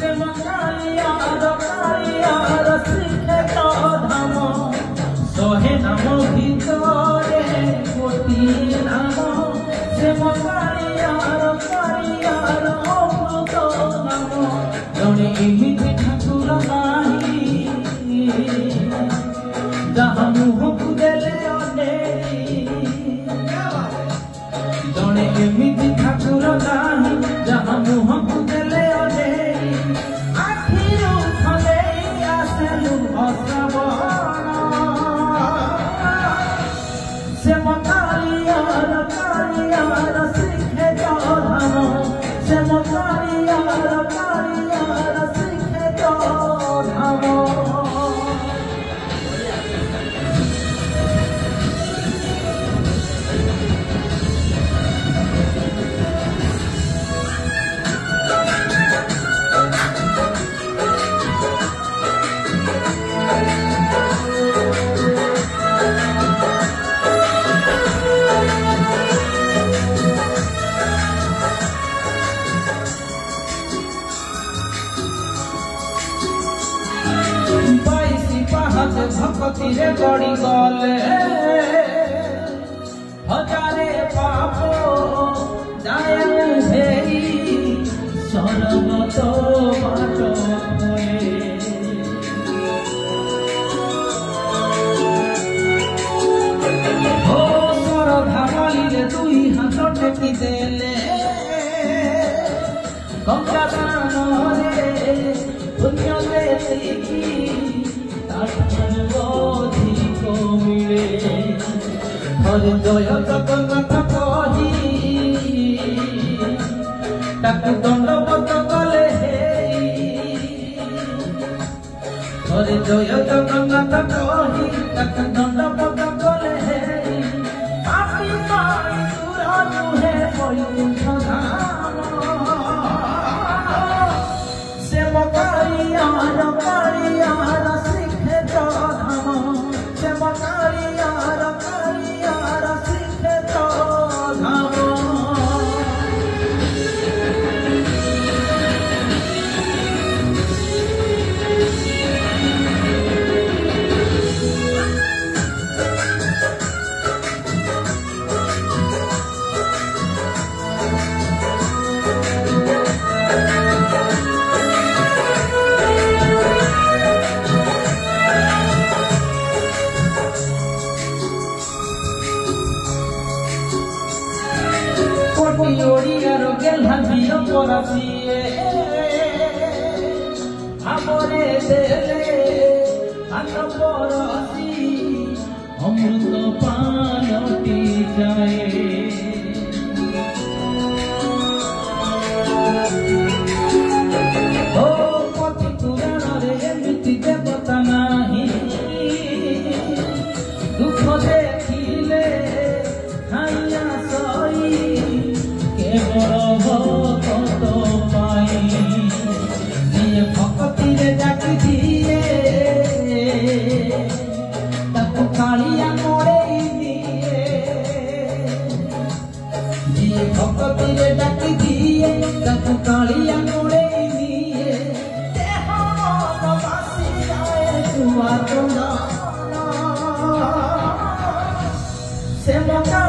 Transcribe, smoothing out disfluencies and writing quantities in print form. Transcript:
से मकालियार शिखे तो धाम सोहे नाम भितरे गोटी नाम से मकालियार अमृत नाम जड़े एमिति ठाकुर नाही जहाँ मुहक देले जड़े एमिति ठाकुर नाही जहाँ मुहक देले आखिरू खले आसेलु अश्रवण से मकालियार शिखे तो धाम से मकालियार शिखे तो धाम। भक्ति रे गड़ी गले हजारे पाप जाए भेरी स्वर्ग तो बाट हो श्रद्धा बलिले दुई हाथ टेकी देले गंगा दान रे पुण्य देती हरे जय जगन्नाथ कही ताकू दंडवत कले हरे जय जगन्नाथ कही ताकू दंडवत कले पापी पाई दूर नुहे वैकुंठ धाम से मकालियार शिखे तो धाम से मकालियार शिखे तो धाम। ओडियार गेल्हा बियो परासिए हमरे देले हाथ परसी अमृत पानटी जाए ओ पति पुराण रे एमिति देवता नाही दुख देखिले खाइया सई भक्त पाई दिए भक्ति रे जाति दिए ताकू कालिया मोड़े दिए दिए भक्ति रे जाति दिए ताकू कालिया मोड़े दिए देह मन बासी जाए दुआ तो ना से मका